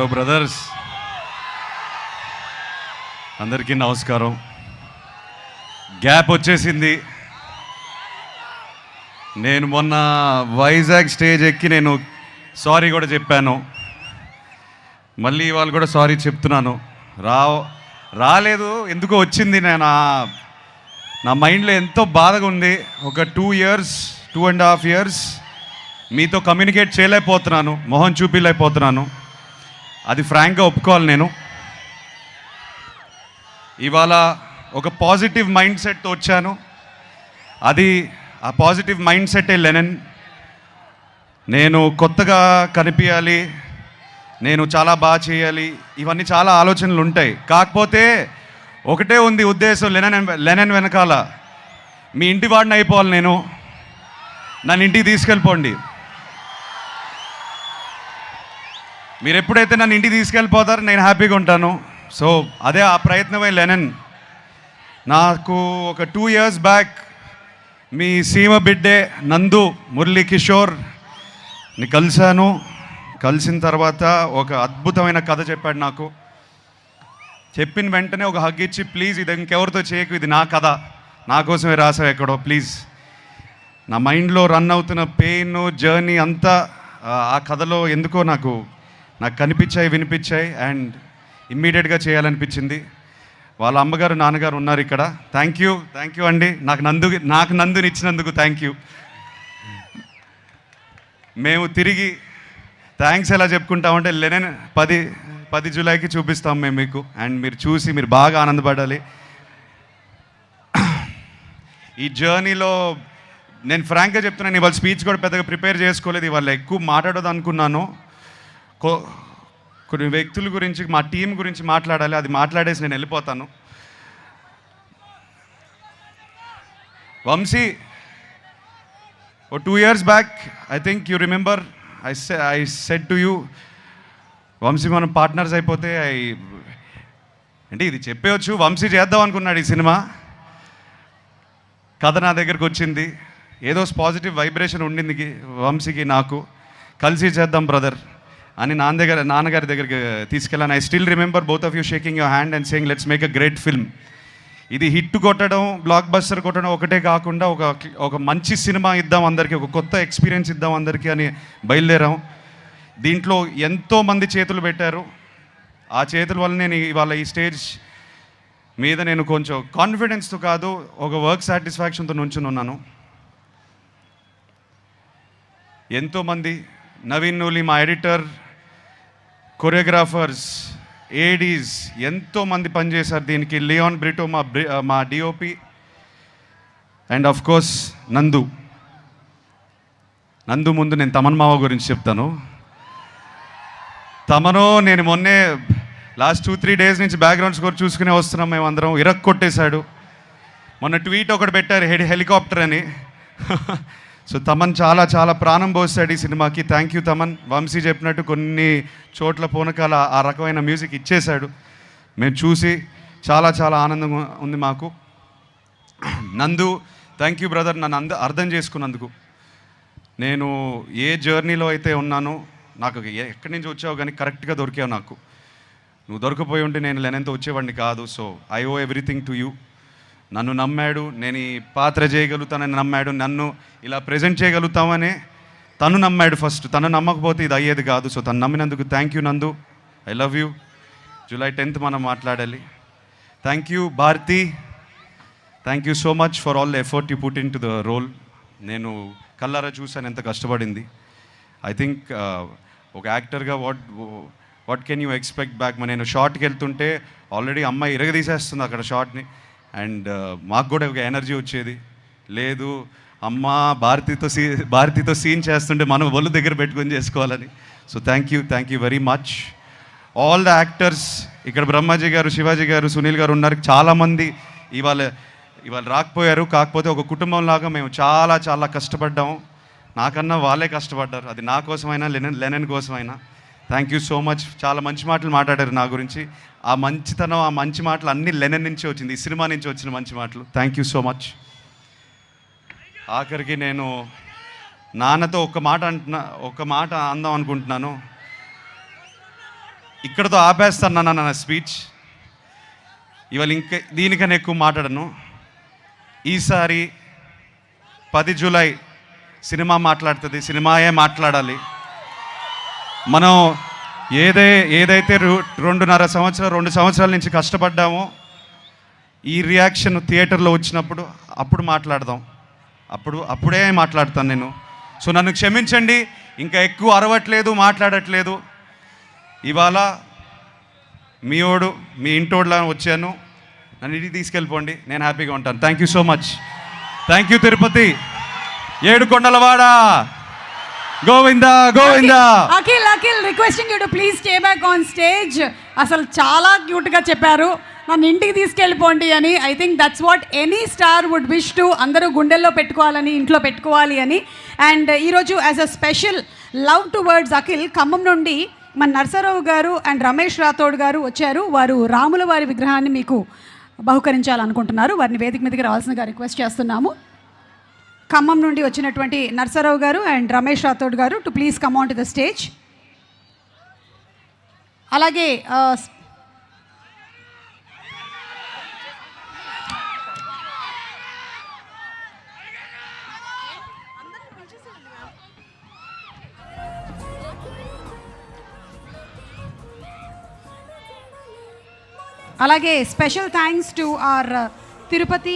Hello brothers, అందరికీ నమస్కారం. Gap వచ్చేసింది. నేను మొన్న వైజాగ్ స్టేజ్ ఎక్కి నేను సారీ కూడా చెప్పాను. మళ్ళీ ఇవాళ కూడా సారీ చెప్తున్నాను. రాలేదు, ఎందుకో వచ్చింది. నా మైండ్లో ఎంతో బాధగా ఉంది. ఒక 2.5 years మీతో కమ్యూనికేట్ చేయలేకపోతున్నాను, మొహం చూపించలేకపోతున్నాను. అది ఫ్రాంక్గా ఒప్పుకోవాలి. నేను ఇవాళ ఒక పాజిటివ్ మైండ్ సెట్తో వచ్చాను. ఆ పాజిటివ్ మైండ్ సెట్టే లెనన్. నేను కొత్తగా కనిపించాలి, నేను చాలా బాగా చేయాలి, ఇవన్నీ చాలా ఆలోచనలు ఉంటాయి. కాకపోతే ఒకటే ఉంది ఉద్దేశం లెనన్ వెనకాల, మీ ఇంటి వాడిని అయిపోవాలి. నన్ను ఇంటికి తీసుకెళ్ళిపోండి. మీరు ఎప్పుడైతే నన్ను ఇంటికి తీసుకెళ్ళిపోతారో నేను హ్యాపీగా ఉంటాను. సో అదే ఆ ప్రయత్నమే లెనన్. నాకు ఒక 2 years బ్యాక్ మీ సీమ బిడ్డే నందు మురళీ కిషోర్ని కలిశాను. కలిసిన తర్వాత ఒక అద్భుతమైన కథ చెప్పాడు నాకు. చెప్పిన వెంటనే ఒక హగ్ ఇచ్చి, ప్లీజ్ ఇది ఇంకెవరితో చేయకు, ఇది నా కథ, నా కోసమే రాసావు ఎక్కడో, ప్లీజ్. నా మైండ్లో రన్ అవుతున్న పెయిన్ జర్నీ అంతా ఆ కథలో ఎందుకో నాకు కనిపించాయి, వినిపించాయి. అండ్ ఇమ్మీడియట్గా చేయాలనిపించింది. వాళ్ళ అమ్మగారు నాన్నగారు ఉన్నారు ఇక్కడ. థ్యాంక్ యూ అండి, నాకు నందుని ఇచ్చినందుకు థ్యాంక్ యూ. మేము తిరిగి థ్యాంక్స్ ఎలా చెప్పుకుంటామంటే లెనన్ 10 జూలైకి చూపిస్తాం మేము మీకు. అండ్ మీరు చూసి మీరు బాగా ఆనందపడాలి. ఈ జర్నీలో నేను ఫ్రాంక్గా చెప్తున్నాను, ఇవాళ స్పీచ్ కూడా పెద్దగా ప్రిపేర్ చేసుకోలేదు. ఇవాళ ఎక్కువ మాట్లాడదు అనుకున్నాను. కొన్ని వ్యక్తుల గురించి, మా టీం గురించి మాట్లాడాలి. అది మాట్లాడేసి నేను వెళ్ళిపోతాను. Vamshi, 2 years back I think you remember I said to you, Vamshi మనం పార్ట్నర్స్ అయిపోతే అంటే ఇది చెప్పవచ్చు. వంశీ చేద్దాం అనుకున్నాడు ఈ సినిమా. కథ నా దగ్గరకు వచ్చింది. ఏదో పాజిటివ్ వైబ్రేషన్ ఉండింది వంశీకి, నాకు. కలిసి చేద్దాం బ్రదర్ అని నాన్నగారి దగ్గరికి తీసుకెళ్ళాను. I still remember both of you shaking your hand and saying let's make a great film. ఇది హిట్ కొట్టడం, బ్లాక్ బస్టర్ కొట్టడం ఒకటే కాకుండా ఒక మంచి సినిమా ఇద్దాం అందరికీ, ఒక కొత్త ఎక్స్పీరియన్స్ ఇద్దాం అందరికీ అని బయలుదేరాం. దీంట్లో ఎంతోమంది చేతులు పెట్టారు. ఆ చేతుల వల్ల నేను ఇవాళ ఈ స్టేజ్ మీద నేను కొంచెం కాన్ఫిడెన్స్తో కాదు, ఒక వర్క్ సాటిస్ఫాక్షన్తో నుంచుని ఉన్నాను. ఎంతోమంది, నవీన్ నూలి మా ఎడిటర్, కొరియోగ్రాఫర్స్, ఏడీస్ ఎంతోమంది పనిచేశారు దీనికి. లియోన్ బ్రిటో మా డిఓపి, అండ్ ఆఫ్ కోర్స్ నందు ముందు నేను తమన్ మావ గురించి చెప్తాను. నేను మొన్నే లాస్ట్ 2-3 days నుంచి బ్యాక్గ్రౌండ్ స్కోర్ చూసుకునే వస్తున్నాం. మేమందరం కొట్టేశాడు. మొన్న ట్వీట్ ఒకటి పెట్టారు, హెలికాప్టర్ అని. సో తమన్ చాలా ప్రాణం పోస్తాడు ఈ సినిమాకి. Thank you Thaman. వంశీ చెప్పినట్టు కొన్ని చోట్ల పూనకాల ఆ రకమైన మ్యూజిక్ ఇచ్చేశాడు. మేము చూసి చాలా ఆనందంగా ఉంది మాకు. నందు, థ్యాంక్ యూ బ్రదర్, నన్ను అర్థం చేసుకున్నందుకు. నేను ఏ జర్నీలో అయితే ఉన్నానో, నాకు ఎక్కడి నుంచి వచ్చావు కానీ కరెక్ట్గా దొరికావు నాకు. నువ్వు దొరకపోయి ఉంటే నేను లెనన్తో వచ్చేవాడిని కాదు. So I owe everything to you. నన్ను నమ్మాడు, నేను ఈ పాత్ర చేయగలుగుతానని నమ్మాడు, నన్ను ఇలా ప్రజెంట్ చేయగలుగుతామని తను నమ్మాడు ఫస్ట్. తను నమ్మకపోతే ఇది అయ్యేది కాదు. సో తను నమ్మినందుకు thank you Nandu, I love you. July 10th మనం మాట్లాడాలి. Thank you Bharathi, thank you so much for all the effort you put in to the role. నేను కల్లారా చూశాను ఎంత కష్టపడింది. ఐ థింక్ ఒక యాక్టర్గా what can you expect back. నేను షార్ట్కి వెళ్తుంటే ఆల్రెడీ అమ్మాయి ఇరగదీసేస్తుంది అక్కడ షార్ట్ని. అండ్ మాకు కూడా ఒక ఎనర్జీ వచ్చేది, లేదు అమ్మ భారతితో సీన్ చేస్తుంటే మనం ఒళ్ళు దగ్గర పెట్టుకొని చేసుకోవాలని. So thank you very much all the actors. ఇక్కడ బ్రహ్మాజీ గారు, శివాజీ గారు, సునీల్ గారు ఉన్నారు. చాలామంది ఇవాళ రాకపోయారు. కాకపోతే ఒక కుటుంబంలాగా మేము చాలా కష్టపడ్డాము. నాకన్నా వాళ్ళే కష్టపడ్డారు. అది నా కోసమైనా లెనన్ కోసమైనా. Thank you so much. చాలా మంచి మాటలు మాట్లాడారు నా గురించి. ఆ మంచితనం, ఆ మంచి మాటలు అన్నీ లెనన్ నుంచి వచ్చింది, ఈ సినిమా నుంచి వచ్చిన మంచి మాటలు. Thank you so much. ఆఖరికి నేను నాన్నతో ఒక మాట అందాం అనుకుంటున్నాను. ఇక్కడతో ఆపేస్తాను నా స్పీచ్. ఇవాళ ఇంకా దీనికన్నా ఎక్కువ మాట్లాడను. ఈసారి 10 జూలై సినిమా మాట్లాడుతుంది, సినిమాయే మాట్లాడాలి. మనం ఏదైతే 2 సంవత్సరాల నుంచి కష్టపడ్డామో ఈ రియాక్షన్ థియేటర్లో వచ్చినప్పుడు అప్పుడు మాట్లాడదాం. అప్పుడే మాట్లాడతాను నేను. సో నన్ను క్షమించండి, ఇంకా ఎక్కువ అరవట్లేదు, మాట్లాడట్లేదు. ఇవాళ మీ ఇంటోడ్లా వచ్చాను, నన్ను ఇంటికి తీసుకెళ్ళిపోండి, నేను హ్యాపీగా ఉంటాను. Thank you so much. Thank you Tirupati, ఏడుకొండలవాడ, Govinda Govinda. Akhil requesting you to please stay back on stage. అసలు చాలా క్యూట్గా చెప్పారు, నన్ను ఇంటికి తీసుకెళ్ళిపోండి అని. I think that's what any star would wish to. అందరూ గుండెల్లో పెట్టుకోవాలని, ఇంట్లో పెట్టుకోవాలి అని. అండ్ ఈరోజు as a special love towards Akhil, Khammam నుండి మన నర్సరావు గారు అండ్ రమేష్ రాథోడ్ గారు వచ్చారు. వారు రాముల వారి విగ్రహాన్ని మీకు బహుకరించాలనుకుంటున్నారు. వారిని వేదిక మీదకి రావాల్సిందిగా రిక్వెస్ట్ చేస్తున్నాము. ఖమ్మం నుండి వచ్చినటువంటి నర్సరావు గారు అండ్ రమేష్ రాథోడ్ గారు to please come on to the stage. అలాగే special thanks to our Tirupati